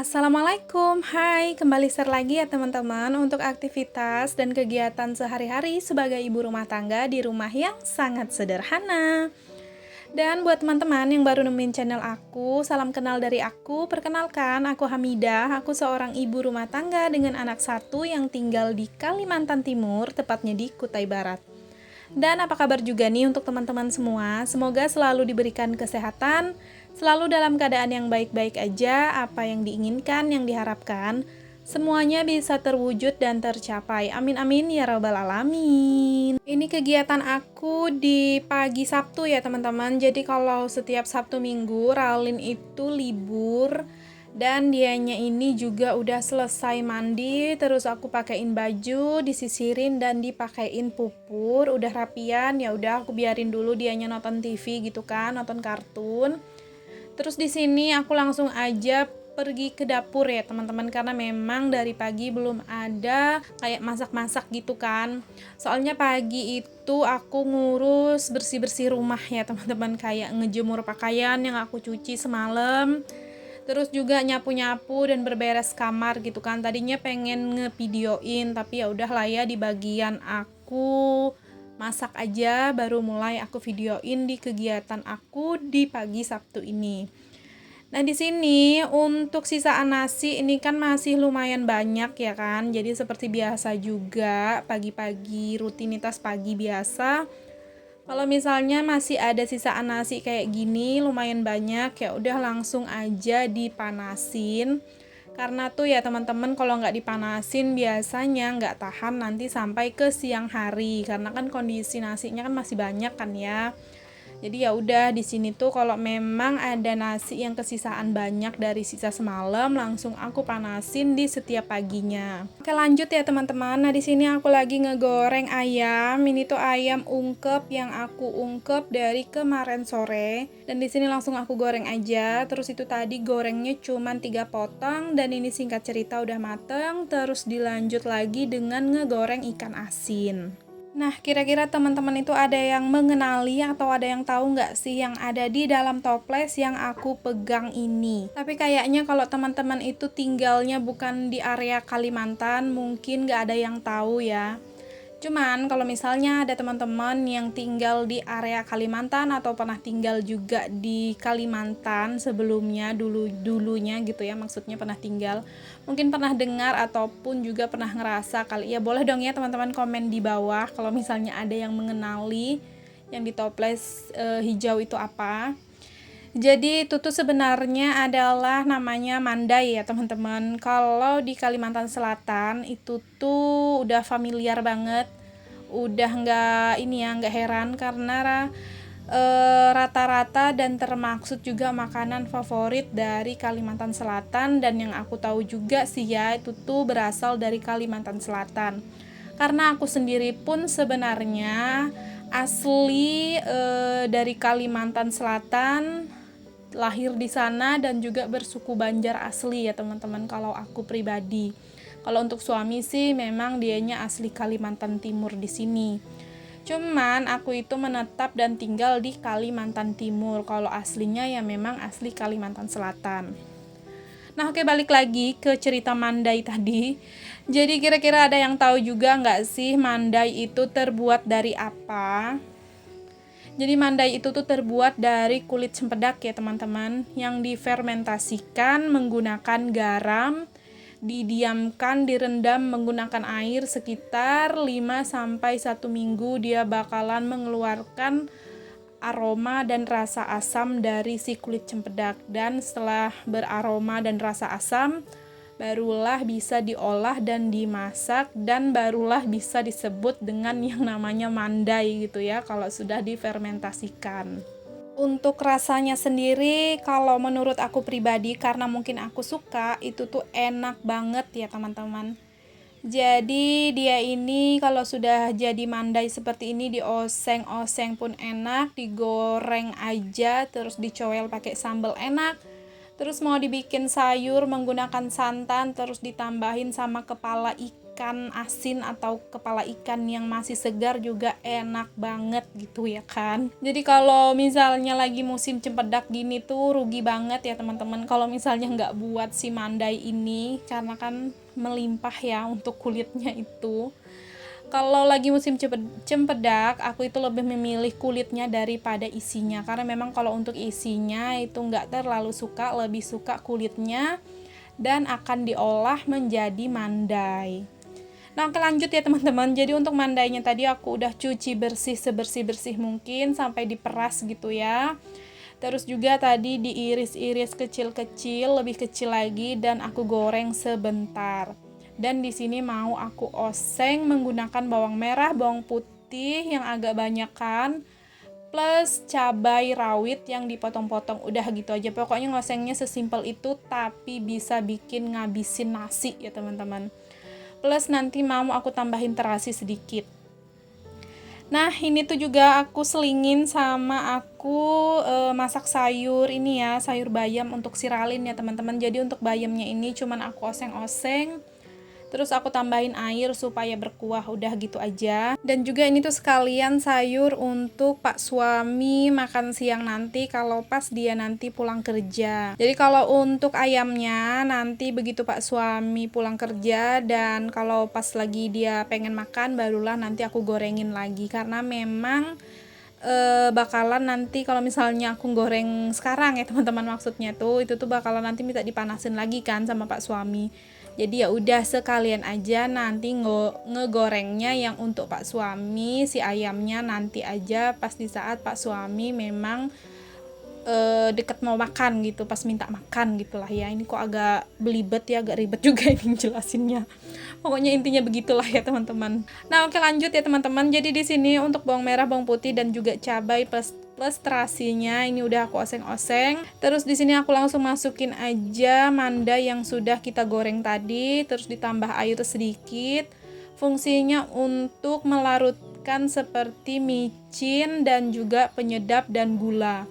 Assalamualaikum, hai, kembali share lagi ya teman-teman untuk aktivitas dan kegiatan sehari-hari sebagai ibu rumah tangga di rumah yang sangat sederhana. Dan buat teman-teman yang baru nemuin channel aku, salam kenal dari aku. Perkenalkan, aku Hamidah, aku seorang ibu rumah tangga dengan anak satu yang tinggal di Kalimantan Timur, tepatnya di Kutai Barat. Dan apa kabar juga nih untuk teman-teman semua? Semoga selalu diberikan kesehatan, selalu dalam keadaan yang baik-baik aja, apa yang diinginkan, yang diharapkan, semuanya bisa terwujud dan tercapai. Amin amin ya rabbal alamin. Ini kegiatan aku di pagi Sabtu ya teman-teman. Jadi kalau setiap Sabtu Minggu Ralin itu libur. Dan dianya ini juga udah selesai mandi, terus aku pakein baju, disisirin dan dipakein pupur, udah rapian, ya udah aku biarin dulu dianya nonton TV gitu kan, nonton kartun. Terus di sini aku langsung aja pergi ke dapur ya teman-teman, karena memang dari pagi belum ada kayak masak-masak gitu kan. Soalnya pagi itu aku ngurus bersih-bersih rumah ya teman-teman, kayak ngejemur pakaian yang aku cuci semalam. Terus juga nyapu-nyapu dan berberes kamar gitu kan. Tadinya pengen ngevideoin tapi ya udahlah ya, di bagian aku masak aja baru mulai aku videoin di kegiatan aku di pagi Sabtu ini. Nah, di sini untuk sisaan nasi ini kan masih lumayan banyak ya kan. Jadi seperti biasa juga pagi-pagi, rutinitas pagi biasa. Kalau misalnya masih ada sisaan nasi kayak gini lumayan banyak, ya udah langsung aja dipanasin. Karena tuh ya teman-teman, kalau nggak dipanasin biasanya nggak tahan nanti sampai ke siang hari, karena kan kondisi nasinya kan masih banyak kan ya. Jadi ya udah di sini tuh kalau memang ada nasi yang kesisaan banyak dari sisa semalam, langsung aku panasin di setiap paginya. Oke, lanjut ya teman-teman. Nah, di sini aku lagi ngegoreng ayam. Ini tuh ayam ungkep yang aku ungkep dari kemarin sore. Dan di sini langsung aku goreng aja. Terus itu tadi gorengnya cuman 3 potong, dan ini singkat cerita udah mateng. Terus dilanjut lagi dengan ngegoreng ikan asin. Nah, kira-kira teman-teman itu ada yang mengenali atau ada yang tahu nggak sih yang ada di dalam toples yang aku pegang ini? Tapi kayaknya kalau teman-teman itu tinggalnya bukan di area Kalimantan, mungkin nggak ada yang tahu ya. Cuman kalau misalnya ada teman-teman yang tinggal di area Kalimantan atau pernah tinggal juga di Kalimantan sebelumnya, dulunya gitu ya, maksudnya pernah tinggal, mungkin pernah dengar ataupun juga pernah ngerasa kali ya, boleh dong ya teman-teman komen di bawah kalau misalnya ada yang mengenali yang di toples hijau itu apa. Jadi itu tuh sebenarnya adalah namanya mandai ya teman-teman. Kalau di Kalimantan Selatan itu tuh udah familiar banget, udah nggak heran karena rata-rata dan termaksud juga makanan favorit dari Kalimantan Selatan. Dan yang aku tahu juga sih ya, itu tuh berasal dari Kalimantan Selatan. Karena aku sendiri pun sebenarnya asli dari Kalimantan Selatan, lahir di sana dan juga bersuku Banjar asli ya teman-teman kalau aku pribadi. Kalau untuk suami sih memang dianya asli Kalimantan Timur di sini. Cuman aku itu menetap dan tinggal di Kalimantan Timur. Kalau aslinya ya memang asli Kalimantan Selatan. Nah, oke, balik lagi ke cerita mandai tadi. Jadi kira-kira ada yang tahu juga nggak sih mandai itu terbuat dari apa? Jadi mandai itu tuh terbuat dari kulit cempedak ya teman-teman, yang difermentasikan menggunakan garam, didiamkan, direndam menggunakan air sekitar 5-1 minggu. Dia bakalan mengeluarkan aroma dan rasa asam dari si kulit cempedak. Dan setelah beraroma dan rasa asam, barulah bisa diolah dan dimasak, dan barulah bisa disebut dengan yang namanya mandai gitu ya kalau sudah difermentasikan. Untuk rasanya sendiri, kalau menurut aku pribadi, karena mungkin aku suka, itu tuh enak banget ya teman-teman. Jadi dia ini kalau sudah jadi mandai seperti ini, dioseng-oseng pun enak, digoreng aja terus dicoel pakai sambal enak. Terus mau dibikin sayur menggunakan santan terus ditambahin sama kepala ikan asin atau kepala ikan yang masih segar juga enak banget gitu ya kan. Jadi kalau misalnya lagi musim cempedak gini tuh rugi banget ya teman-teman kalau misalnya nggak buat si mandai ini, karena kan melimpah ya untuk kulitnya itu. Kalau lagi musim cempedak, aku itu lebih memilih kulitnya daripada isinya. Karena memang kalau untuk isinya itu nggak terlalu suka, lebih suka kulitnya dan akan diolah menjadi mandai. Nah, oke lanjut ya teman-teman. Jadi untuk mandainya tadi aku udah cuci bersih sebersih-bersih mungkin sampai diperas gitu ya. Terus juga tadi diiris-iris kecil-kecil, lebih kecil lagi dan aku goreng sebentar. Dan di sini mau aku oseng menggunakan bawang merah, bawang putih yang agak banyakan, plus cabai rawit yang dipotong-potong. Udah gitu aja. Pokoknya ngosengnya sesimpel itu, tapi bisa bikin ngabisin nasi ya teman-teman. Plus nanti mau aku tambahin terasi sedikit. Nah ini tuh juga aku selingin sama aku masak sayur ini ya, sayur bayam untuk siralin ya teman-teman. Jadi untuk bayamnya ini cuman aku oseng-oseng, terus aku tambahin air supaya berkuah, udah gitu aja. Dan juga ini tuh sekalian sayur untuk Pak suami makan siang nanti kalau pas dia nanti pulang kerja. Jadi kalau untuk ayamnya nanti begitu Pak suami pulang kerja dan kalau pas lagi dia pengen makan barulah nanti aku gorengin lagi, karena memang bakalan nanti kalau misalnya aku goreng sekarang ya teman-teman, maksudnya tuh itu tuh bakalan nanti minta dipanasin lagi kan sama Pak suami. Jadi ya udah sekalian aja nanti ngegorengnya yang untuk Pak suami, si ayamnya nanti aja pas di saat Pak suami memang deket mau makan gitu, pas minta makan gitulah ya. Ini kok agak belibet ya, agak ribet juga ini jelasinnya. Pokoknya intinya begitulah ya teman-teman. Nah oke lanjut ya teman-teman. Jadi di sini untuk bawang merah, bawang putih dan juga cabai plus terasinya ini udah aku oseng-oseng. Terus di sini aku langsung masukin aja manda yang sudah kita goreng tadi, terus ditambah air sedikit. Fungsinya untuk melarutkan seperti micin dan juga penyedap dan gula.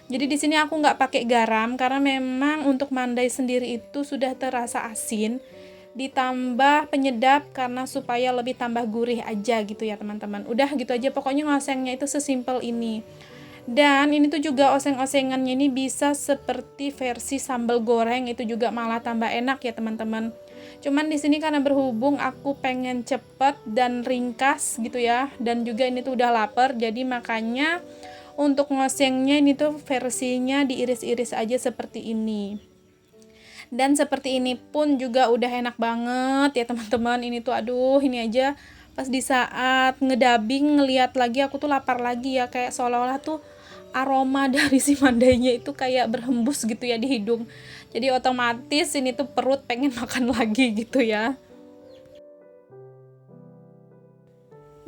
Jadi di sini aku nggak pakai garam karena memang untuk mandai sendiri itu sudah terasa asin, ditambah penyedap karena supaya lebih tambah gurih aja gitu ya teman-teman. Udah gitu aja, pokoknya ngosengnya itu sesimpel ini. Dan ini tuh juga oseng-osengannya ini bisa seperti versi sambal goreng, itu juga malah tambah enak ya teman-teman. Cuman di sini karena berhubung aku pengen cepet dan ringkas gitu ya, dan juga ini tuh udah lapar, jadi makanya untuk ngosengnya ini tuh versinya diiris-iris aja seperti ini. Dan seperti ini pun juga udah enak banget ya teman-teman. Ini tuh aduh, ini aja pas di saat ngedabing ngeliat lagi aku tuh lapar lagi ya, kayak seolah-olah tuh aroma dari si mandainya itu kayak berhembus gitu ya di hidung. Jadi otomatis ini tuh perut pengen makan lagi gitu ya.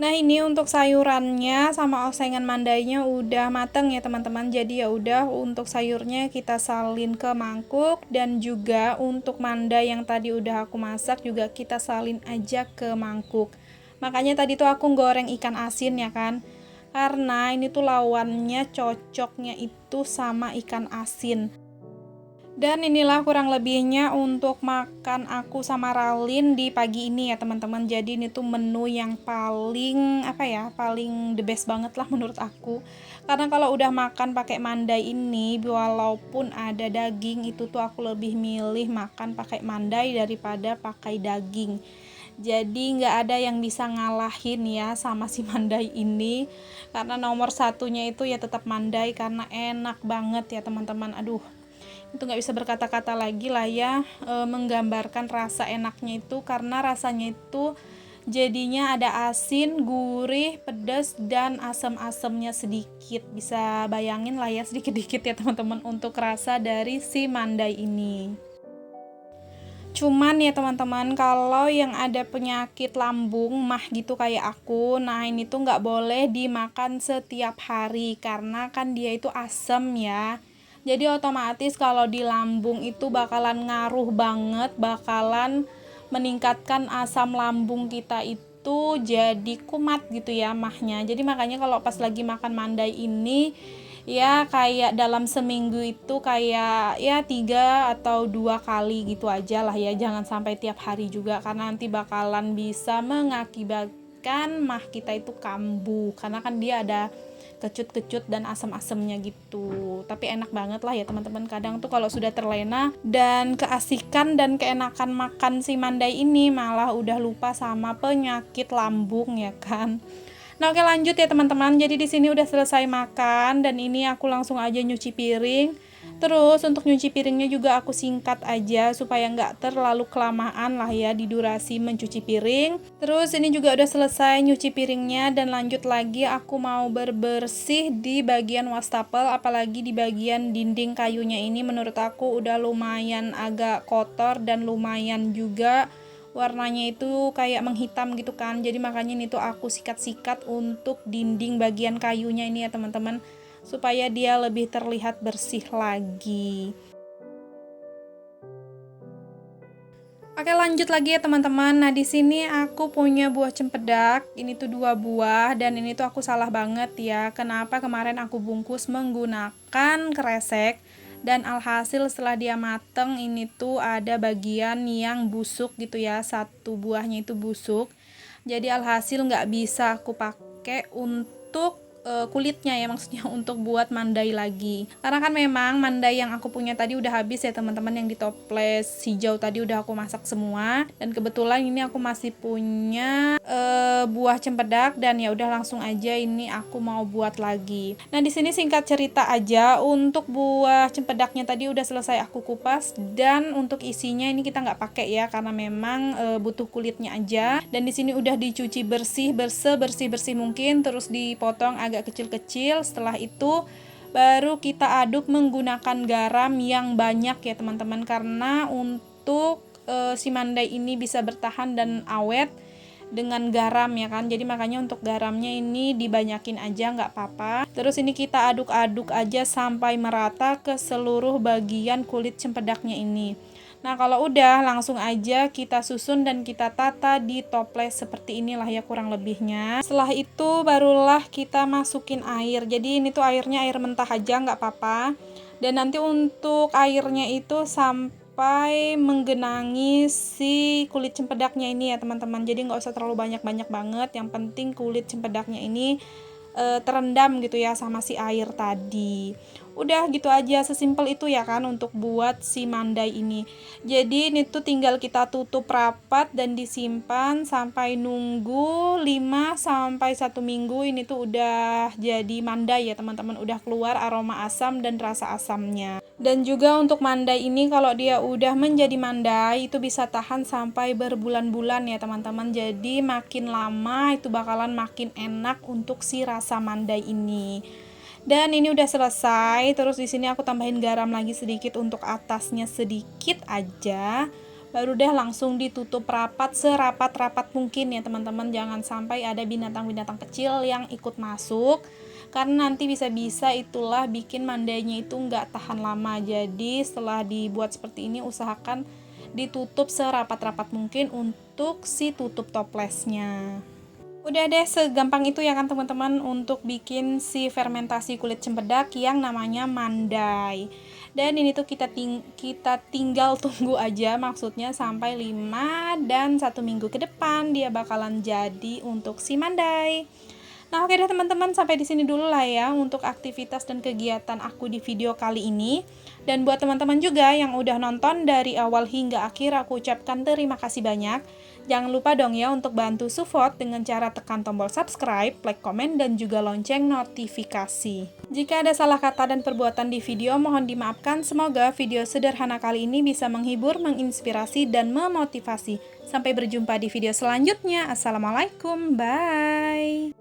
Nah ini untuk sayurannya sama osengan mandainya udah mateng ya teman-teman. Jadi ya udah untuk sayurnya kita salin ke mangkuk, dan juga untuk mandai yang tadi udah aku masak juga kita salin aja ke mangkuk. Makanya tadi tuh aku goreng ikan asin ya kan, karena ini tuh lawannya cocoknya itu sama ikan asin. Dan inilah kurang lebihnya untuk makan aku sama Ralin di pagi ini ya teman-teman. Jadi ini tuh menu yang paling paling the best banget lah menurut aku. Karena kalau udah makan pakai mandai ini, walaupun ada daging, itu tuh aku lebih milih makan pakai mandai daripada pakai daging. Jadi nggak ada yang bisa ngalahin ya sama si mandai ini, karena nomor satunya itu ya tetap mandai karena enak banget ya teman-teman. Aduh, itu nggak bisa berkata-kata lagi lah ya, menggambarkan rasa enaknya itu, karena rasanya itu jadinya ada asin, gurih, pedas, dan asam-asamnya sedikit. Bisa bayangin lah ya sedikit-dikit ya teman-teman untuk rasa dari si mandai ini. Cuman ya teman-teman, kalau yang ada penyakit lambung mah gitu kayak aku, nah ini tuh nggak boleh dimakan setiap hari karena kan dia itu asam ya. Jadi otomatis kalau di lambung itu bakalan ngaruh banget, bakalan meningkatkan asam lambung kita itu jadi kumat gitu ya mahnya. Jadi makanya kalau pas lagi makan mandai ini Ya kayak dalam seminggu itu kayak ya 3 atau 2 kali gitu aja lah ya, jangan sampai tiap hari juga karena nanti bakalan bisa mengakibatkan mah kita itu kambuh karena kan dia ada kecut-kecut dan asam-asamnya gitu. Tapi enak banget lah ya teman-teman, kadang tuh kalau sudah terlena dan keasikan dan keenakan makan si mandai ini malah udah lupa sama penyakit lambung ya kan. Nah, oke lanjut ya teman-teman. Jadi di sini udah selesai makan dan ini aku langsung aja nyuci piring. Terus untuk nyuci piringnya juga aku singkat aja supaya nggak terlalu kelamaan lah ya di durasi mencuci piring. Terus ini juga udah selesai nyuci piringnya dan lanjut lagi aku mau berbersih di bagian wastafel, apalagi di bagian dinding kayunya ini menurut aku udah lumayan agak kotor dan lumayan juga warnanya itu kayak menghitam gitu kan, jadi makanya ini tuh aku sikat-sikat untuk dinding bagian kayunya ini ya teman-teman, supaya dia lebih terlihat bersih lagi. Oke lanjut lagi ya teman-teman. Nah di sini aku punya buah cempedak. Ini tuh 2 buah dan ini tuh aku salah banget ya. Kenapa kemarin aku bungkus menggunakan kresek dan alhasil setelah dia mateng ini tuh ada bagian yang busuk gitu ya. 1 buahnya itu busuk. Jadi alhasil nggak bisa aku pakai untuk kulitnya ya, maksudnya untuk buat mandai lagi, karena kan memang mandai yang aku punya tadi udah habis ya teman-teman, yang di toples hijau tadi udah aku masak semua dan kebetulan ini aku masih punya buah cempedak dan ya udah langsung aja ini aku mau buat lagi. Nah di sini singkat cerita aja, untuk buah cempedaknya tadi udah selesai aku kupas dan untuk isinya ini kita nggak pakai ya karena memang butuh kulitnya aja, dan di sini udah dicuci bersih mungkin, terus dipotong agak kecil-kecil. Setelah itu baru kita aduk menggunakan garam yang banyak ya teman-teman, karena untuk si mandai ini bisa bertahan dan awet dengan garam ya kan, jadi makanya untuk garamnya ini dibanyakin aja nggak apa-apa. Terus ini kita aduk-aduk aja sampai merata ke seluruh bagian kulit cempedaknya ini. Nah kalau udah langsung aja kita susun dan kita tata di toples seperti inilah ya kurang lebihnya. Setelah itu barulah kita masukin air, jadi ini tuh airnya air mentah aja nggak apa-apa, dan nanti untuk airnya itu sampai menggenangi si kulit cempedaknya ini ya teman-teman, jadi nggak usah terlalu banyak-banyak banget, yang penting kulit cempedaknya ini terendam gitu ya sama si air tadi. Udah gitu aja, sesimpel itu ya kan untuk buat si mandai ini. Jadi ini tuh tinggal kita tutup rapat dan disimpan sampai nunggu 5 sampai 1 minggu, ini tuh udah jadi mandai ya teman-teman, udah keluar aroma asam dan rasa asamnya. Dan juga untuk mandai ini kalau dia udah menjadi mandai itu bisa tahan sampai berbulan-bulan ya teman-teman. Jadi makin lama itu bakalan makin enak untuk si rasa mandai ini. Dan ini udah selesai. Terus di sini aku tambahin garam lagi sedikit untuk atasnya sedikit aja. Baru deh langsung ditutup rapat serapat-rapat mungkin ya teman-teman. Jangan sampai ada binatang-binatang kecil yang ikut masuk, karena nanti bisa-bisa itulah bikin mandainya itu nggak tahan lama. Jadi setelah dibuat seperti ini usahakan ditutup serapat-rapat mungkin untuk si tutup toplesnya. Udah deh, segampang itu ya kan teman-teman untuk bikin si fermentasi kulit cempedak yang namanya mandai. Dan ini tuh kita tinggal tunggu aja, maksudnya sampai 5 dan 1 minggu ke depan dia bakalan jadi untuk si mandai. Nah oke deh teman-teman, sampai di sini dulu lah ya untuk aktivitas dan kegiatan aku di video kali ini. Dan buat teman-teman juga yang udah nonton dari awal hingga akhir, aku ucapkan terima kasih banyak. Jangan lupa dong ya untuk bantu support dengan cara tekan tombol subscribe, like, komen, dan juga lonceng notifikasi. Jika ada salah kata dan perbuatan di video, mohon dimaafkan. Semoga video sederhana kali ini bisa menghibur, menginspirasi, dan memotivasi. Sampai berjumpa di video selanjutnya. Assalamualaikum, bye!